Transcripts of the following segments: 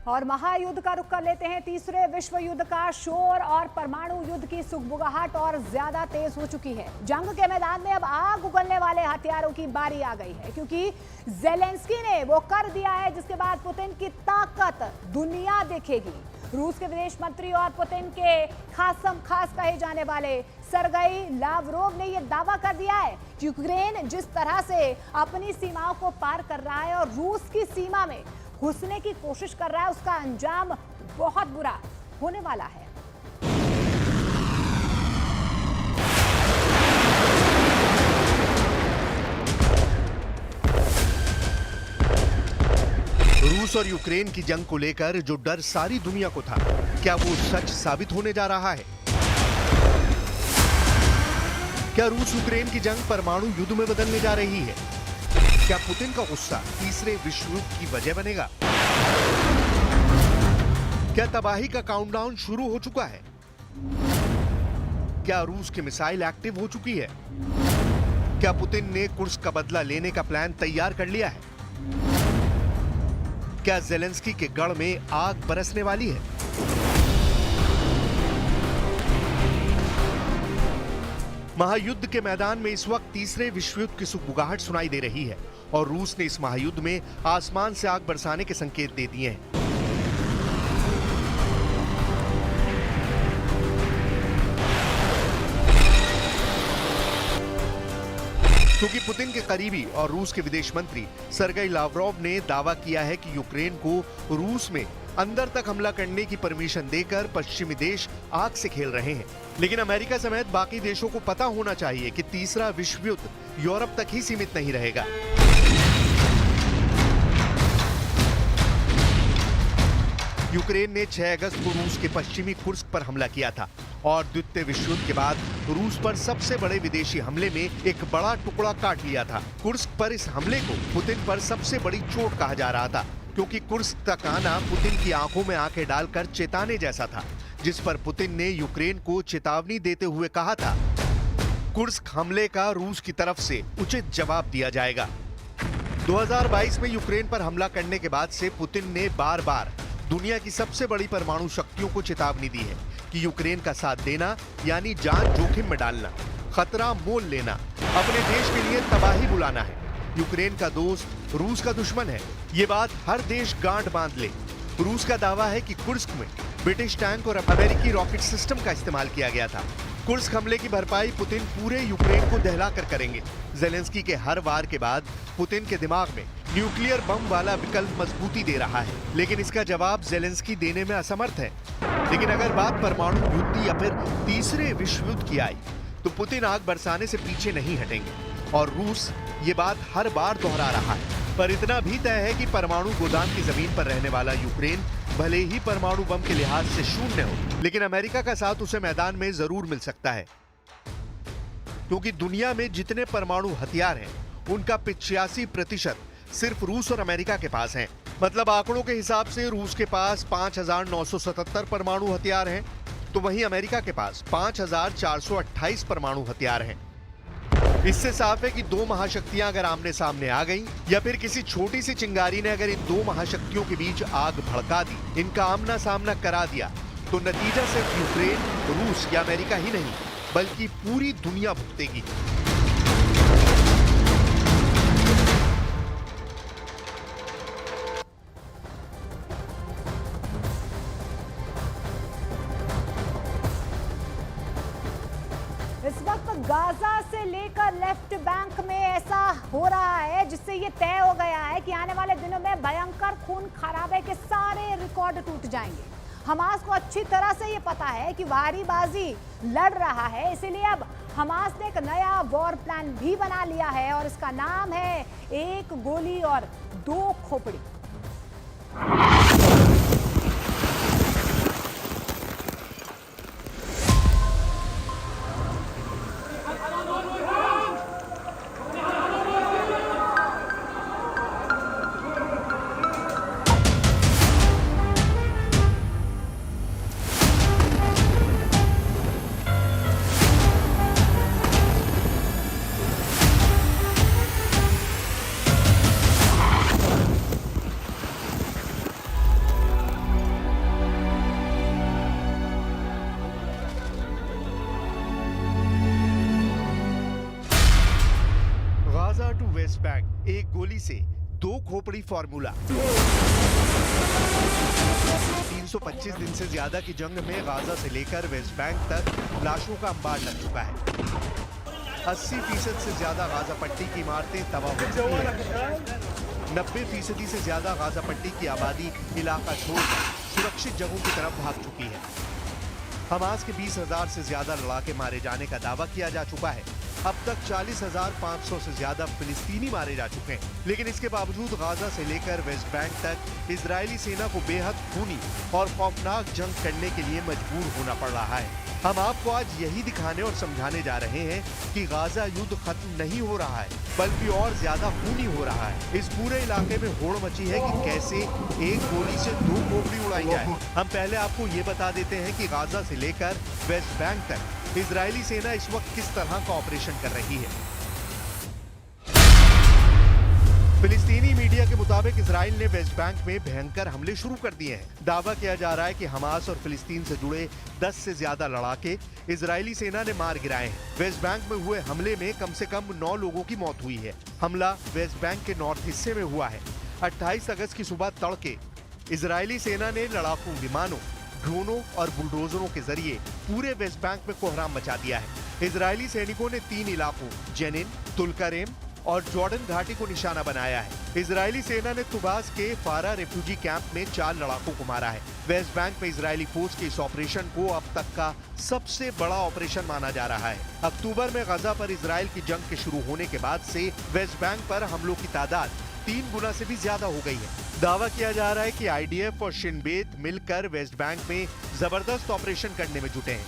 और महायुद्ध का रुख कर लेते हैं। तीसरे विश्व युद्ध का शोर और परमाणु युद्ध की सुगबुगाहट और ज्यादा तेज हो चुकी है। जंग के मैदान में अब आग उगलने वाले हथियारों की बारी आ गई है, क्योंकि ज़ेलेंस्की ने वो कर दिया है जिसके बाद पुतिन की ताकत दुनिया देखेगी। रूस के विदेश मंत्री और पुतिन के खास कहे जाने वाले सरगई लावरोव ने यह दावा कर दिया है कि यूक्रेन जिस तरह से अपनी सीमाओं को पार कर रहा है और रूस की सीमा में घुसने की कोशिश कर रहा है, उसका अंजाम बहुत बुरा होने वाला है। रूस और यूक्रेन की जंग को लेकर जो डर सारी दुनिया को था, क्या वो सच साबित होने जा रहा है? क्या रूस यूक्रेन की जंग परमाणु युद्ध में बदलने जा रही है? क्या पुतिन का गुस्सा तीसरे विश्व युद्ध की वजह बनेगा? क्या तबाही का काउंटडाउन शुरू हो चुका है? क्या रूस की मिसाइल एक्टिव हो चुकी है? क्या पुतिन ने कुर्स्क का बदला लेने का प्लान तैयार कर लिया है? क्या ज़ेलेंस्की के गढ़ में आग बरसने वाली है? महायुद्ध के मैदान में इस वक्त तीसरे विश्व युद्ध की सुगबुगाहट सुनाई दे रही है और रूस ने इस महायुद्ध में आसमान से आग बरसाने के संकेत दे दिए हैं। क्योंकि पुतिन के करीबी और रूस के विदेश मंत्री सरगई लावरोव ने दावा किया है कि यूक्रेन को रूस में अंदर तक हमला करने की परमिशन देकर पश्चिमी देश आग से खेल रहे हैं। लेकिन अमेरिका समेत बाकी देशों को पता होना चाहिए कि तीसरा विश्व युद्ध यूरोप तक ही सीमित नहीं रहेगा। यूक्रेन ने 6 अगस्त को रूस के पश्चिमी कुर्स्क पर हमला किया था और द्वितीय विश्व युद्ध के बाद रूस पर सबसे बड़े विदेशी हमले में एक बड़ा टुकड़ा काट लिया था। कुर्स्क पर इस हमले को पुतिन पर सबसे बड़ी चोट कहा जा रहा था, क्योंकि कुर्स्क तक आना पुतिन की आंखों में आंखें डालकर चेताने जैसा था, जिस पर पुतिन ने यूक्रेन को चेतावनी देते हुए कहा था, कुर्स्क हमले का रूस की तरफ से उचित जवाब दिया जाएगा। 2022 में यूक्रेन पर हमला करने के बाद से पुतिन ने बार बार दुनिया की सबसे बड़ी परमाणु शक्तियों को चेतावनी दी है कि यूक्रेन का साथ देना यानी जान जोखिम में डालना, खतरा मोल लेना, अपने देश के लिए तबाही बुलाना है। यूक्रेन का दोस्त रूस का दुश्मन है, ये बात हर देश गांठ बांध ले। रूस का दावा है कि कुर्स्क में ब्रिटिश टैंक और अमेरिकी रॉकेट सिस्टम का इस्तेमाल किया गया था। कुर्स्क हमले की भरपाई पुतिन पूरे यूक्रेन को दहलाकर करेंगे। ज़ेलेंस्की के हर वार के बाद पुतिन के दिमाग में न्यूक्लियर बम वाला विकल्प मजबूती दे रहा है, लेकिन इसका जवाब ज़ेलेंस्की देने में असमर्थ है। लेकिन अगर बात परमाणु युद्ध या फिर तीसरे विश्व युद्ध की आई, तो पुतिन आग बरसाने से पीछे नहीं हटेंगे और रूस ये बात हर बार दोहरा रहा है। पर इतना भी तय है कि परमाणु गोदाम की जमीन पर रहने वाला यूक्रेन भले ही परमाणु बम के लिहाज से शून्य हो, लेकिन अमेरिका का साथ उसे मैदान में जरूर मिल सकता है, क्योंकि दुनिया में जितने परमाणु हथियार हैं, उनका 85% सिर्फ रूस और अमेरिका के पास हैं। मतलब आंकड़ों के हिसाब से रूस के पास 5,977 परमाणु हथियार हैं, तो वहीं अमेरिका के पास 5,428 परमाणु हथियार हैं। इससे साफ है कि दो महाशक्तियां अगर आमने सामने आ गईं, या फिर किसी छोटी सी चिंगारी ने अगर इन दो महाशक्तियों के बीच आग भड़का दी, इनका आमना सामना करा दिया, तो नतीजा सिर्फ यूक्रेन, रूस या अमेरिका ही नहीं, बल्कि पूरी दुनिया भुगतेगी। इस वक्त गाजा से लेकर लेफ्ट बैंक में ऐसा हो रहा है, जिससे ये तय हो गया है कि आने वाले दिनों में भयंकर खून खराबे के सारे रिकॉर्ड टूट जाएंगे। हमास को अच्छी तरह से ये पता है कि भारी बाजी लड़ रहा है, इसीलिए अब हमास ने एक नया वॉर प्लान भी बना लिया है और इसका नाम है 1 गोली और 2 खोपड़ी। गाजा टू वेस्ट बैंक, एक गोली से दो खोपड़ी फॉर्मूला। 325 दिन से ज्यादा की जंग में गाजा से लेकर वेस्ट बैंक तक लाशों का अंबार लग चुका है। 80% से ज्यादा गाजा पट्टी की इमारतें तबाह हो चुकी हैं। 90% से ज्यादा गाजा पट्टी की आबादी इलाका छोड़कर सुरक्षित जगहों की तरफ भाग चुकी है। हमास के 20,000 से ज्यादा लड़ाके मारे जाने का दावा किया जा चुका है। अब तक 40,500 से ज्यादा फिलिस्तीनी मारे जा चुके हैं। लेकिन इसके बावजूद गाजा से लेकर वेस्ट बैंक तक इजरायली सेना को बेहद खूनी और खौफनाक जंग करने के लिए मजबूर होना पड़ रहा है। हम आपको आज यही दिखाने और समझाने जा रहे हैं कि गाजा युद्ध खत्म नहीं हो रहा है, बल्कि और ज्यादा खूनी हो रहा है। इस पूरे इलाके में होड़ मची है कि कैसे एक गोली से दो खोपड़ी उड़ाई जाए। हम पहले आपको ये बता देते हैं कि गाजा से लेकर वेस्ट बैंक तक इजरायली सेना इस वक्त किस तरह का ऑपरेशन कर रही है। फिलिस्तीनी मीडिया के मुताबिक इजराइल ने वेस्ट बैंक में भयंकर हमले शुरू कर दिए हैं। दावा किया जा रहा है कि हमास और फिलिस्तीन से जुड़े 10 से ज्यादा लड़ाके इजरायली सेना ने मार गिराए हैं। वेस्ट बैंक में हुए हमले में कम से कम 9 लोगों की मौत हुई है। हमला वेस्ट बैंक के नॉर्थ हिस्से में हुआ है। 28 अगस्त की सुबह तड़के इजरायली सेना ने लड़ाकू विमानों, ड्रोनों और बुलडोजरों के जरिए पूरे वेस्ट बैंक में कोहराम मचा दिया है। इजरायली सैनिकों ने 3 इलाकों जेनिन, तुलकरेम और जॉर्डन घाटी को निशाना बनाया है। इजरायली सेना ने तुबास के फारा रेफ्यूजी कैंप में 4 लड़ाकों को मारा है। वेस्ट बैंक में इजरायली फौज के इस ऑपरेशन को अब तक का सबसे बड़ा ऑपरेशन माना जा रहा है। अक्टूबर में गजा पर इजराइल की जंग के शुरू होने के बाद से वेस्ट बैंक पर हमलों की तादाद 3 गुना से भी ज्यादा हो गई है। दावा किया जा रहा है कि IDF और शिन बेत मिलकर वेस्ट बैंक में जबरदस्त ऑपरेशन करने में जुटे हैं।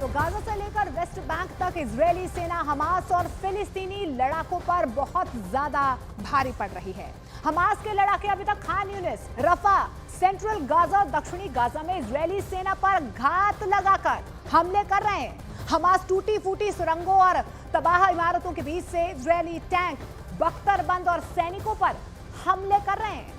तो गाजा से लेकर वेस्ट बैंक तक इजरायली सेना हमास और फिलिस्तीनी लड़ाकों पर बहुत ज्यादा भारी पड़ रही है। हमास के लड़ाके अभी तक खान यूनिस, रफा, सेंट्रल गाजा, दक्षिणी गाजा में इजरायली सेना पर घात लगाकर हमले कर रहे हैं। हमास टूटी फूटी सुरंगों और तबाह इमारतों के बीच से इजरायली टैंक, बख्तरबंद और सैनिकों पर हमले कर रहे हैं।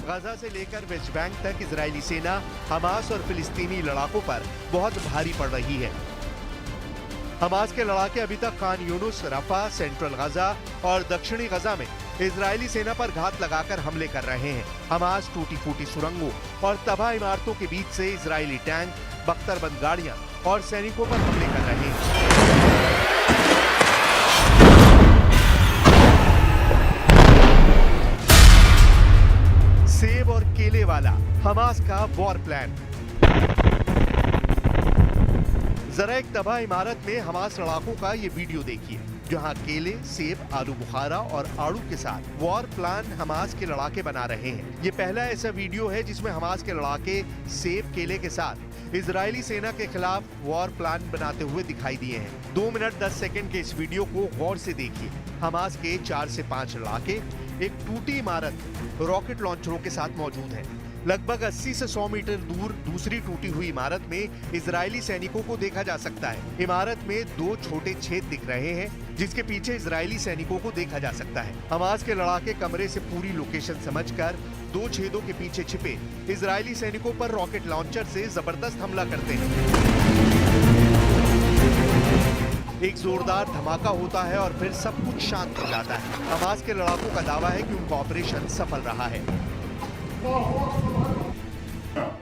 गाजा से लेकर वेस्ट बैंक तक इजरायली सेना हमास और फिलिस्तीनी लड़ाकों पर बहुत भारी पड़ रही है। हमास के लड़ाके अभी तक खान यूनुस, रफा, सेंट्रल गाजा और दक्षिणी गाजा में इजरायली सेना पर घात लगाकर हमले कर रहे हैं। हमास टूटी फूटी सुरंगों और तबाह इमारतों के बीच से इजरायली टैंक, बख्तरबंद गाड़ियां और सैनिकों पर हमले कर रहे हैं। सेब और केले वाला हमास का वॉर प्लान। जरा एक तबाह इमारत में हमास लड़ाकों का ये वीडियो देखिए, जहां केले, सेब, आलू बुखारा और आड़ू के साथ वॉर प्लान हमास के लड़ाके बना रहे हैं। ये पहला ऐसा वीडियो है जिसमें हमास के लड़ाके सेब, केले के साथ इजरायली सेना के खिलाफ वॉर प्लान बनाते हुए दिखाई दिए हैं। 2 मिनट 10 सेकंड के इस वीडियो को गौर से देखिए। हमास के 4 से 5 लड़ाके एक टूटी इमारत रॉकेट लॉन्चरों के साथ मौजूद है। लगभग 80 से 100 मीटर दूर दूसरी टूटी हुई इमारत में इजरायली सैनिकों को देखा जा सकता है। इमारत में 2 छोटे छेद दिख रहे हैं, जिसके पीछे इजरायली सैनिकों को देखा जा सकता है। हमास के लड़ाके कमरे से पूरी लोकेशन समझकर 2 छेदों के पीछे छिपे इजरायली सैनिकों पर रॉकेट लॉन्चर से जबरदस्त हमला करते हैं। एक जोरदार धमाका होता है और फिर सब कुछ शांत हो जाता है। हमास के लड़ाकों का दावा है कि उनका ऑपरेशन सफल रहा है।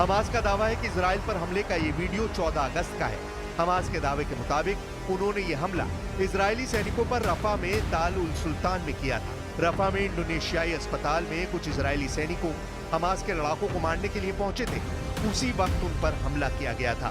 हमास का दावा है कि इजराइल पर हमले का ये वीडियो 14 अगस्त का है। हमास के दावे के मुताबिक उन्होंने ये हमला इजरायली सैनिकों पर रफा में ताल उल सुल्तान में किया था। रफा में इंडोनेशियाई अस्पताल में कुछ इजरायली सैनिकों हमास के लड़ाकों को मारने के लिए पहुंचे थे। उसी वक्त उन पर हमला किया गया था।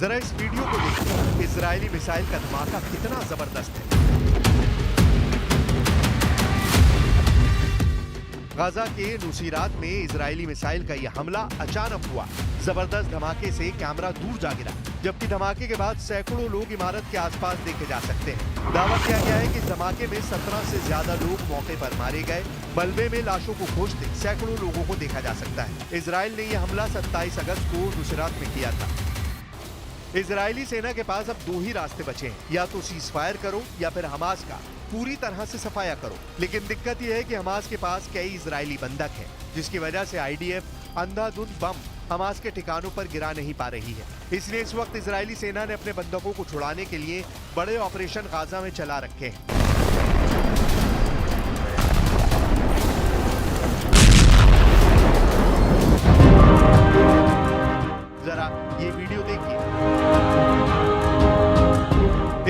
जरा इस वीडियो को देखिए, इजरायली मिसाइल का धमाका कितना जबरदस्त है। गाजा के नुसीरात में इजरायली मिसाइल का यह हमला अचानक हुआ। जबरदस्त धमाके से कैमरा दूर जा गिरा, जबकि धमाके के बाद सैकड़ों लोग इमारत के आसपास देखे जा सकते हैं। दावा किया गया है कि इस धमाके में 17 से ज्यादा लोग मौके पर मारे गए। मलबे में लाशों को खोजते सैकड़ों लोगों को देखा जा सकता है। इजराइल ने यह हमला 27 अगस्त को नुसीरात में किया था। इजरायली सेना के पास अब दो ही रास्ते बचे हैं, या तो सीज फायर करो या फिर हमास का पूरी तरह से सफाया करो। लेकिन दिक्कत यह है कि हमास के पास कई इजरायली बंधक हैं, जिसकी वजह से आईडीएफ अंधाधुंध बम हमास के ठिकानों पर गिरा नहीं पा रही है। इसलिए इस वक्त इजरायली सेना ने अपने बंधकों को छुड़ाने के लिए बड़े ऑपरेशन गाजा में चला रखे हैं। जरा ये वीडियो देखिए।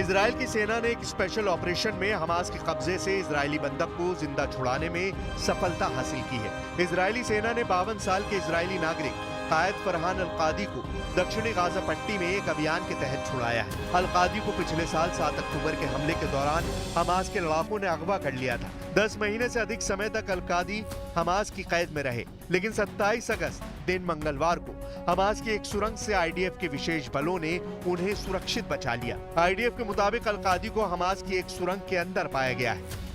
इजराइल की सेना ने एक स्पेशल ऑपरेशन में हमास के कब्जे से इजरायली बंधक को जिंदा छुड़ाने में सफलता हासिल की है। इजरायली सेना ने 52 साल के इजरायली नागरिक कायद फरहान अल-कादी को दक्षिणी गाजा पट्टी में एक अभियान के तहत छुड़ाया है। अल-कादी को पिछले साल 7 अक्टूबर के हमले के दौरान हमास के लड़ाकों ने अगवा कर लिया था। 10 महीने से अधिक समय तक अल-कादी हमास की कैद में रहे, लेकिन 27 अगस्त दिन मंगलवार को हमास की एक सुरंग से आईडीएफ के विशेष बलों ने उन्हें सुरक्षित बचा लिया। आईडीएफ के मुताबिक अल-कादी को हमास की एक सुरंग के अंदर पाया गया है।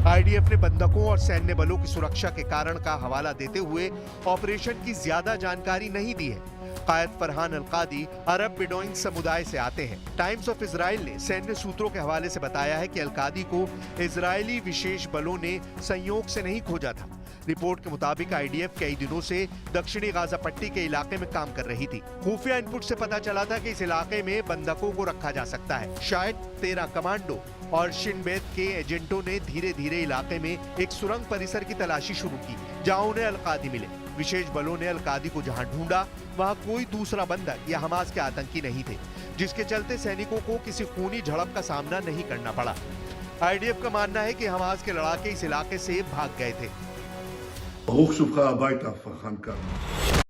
आईडीएफ ने बंधकों और सैन्य बलों की सुरक्षा के कारण का हवाला देते हुए ऑपरेशन की ज्यादा जानकारी नहीं दी है। कायद फरहान अल-कादी अरब बिडोइन समुदाय से आते हैं। टाइम्स ऑफ इजराइल ने सैन्य सूत्रों के हवाले से बताया है कि अल-कादी को इजरायली विशेष बलों ने संयोग से नहीं खोजा था। रिपोर्ट के मुताबिक आईडीएफ कई दिनों से दक्षिणी गाजा पट्टी के इलाके में काम कर रही थी। खुफिया इनपुट से पता चला था कि इस इलाके में बंधकों को रखा जा सकता है। शायद 13 कमांडो और शिन बेत के एजेंटों ने धीरे धीरे इलाके में एक सुरंग परिसर की तलाशी शुरू की, जहां उन्हें अल-कादी मिले। विशेष बलों ने अल-कादी को जहां ढूंढा, वहां कोई दूसरा बंधक या हमास के आतंकी नहीं थे, जिसके चलते सैनिकों को किसी खूनी झड़प का सामना नहीं करना पड़ा। आईडीएफ का मानना है कि हमास के लड़ाके इस इलाके से भाग गए थे। ברוך שובך הביתה, פרחן קאדי.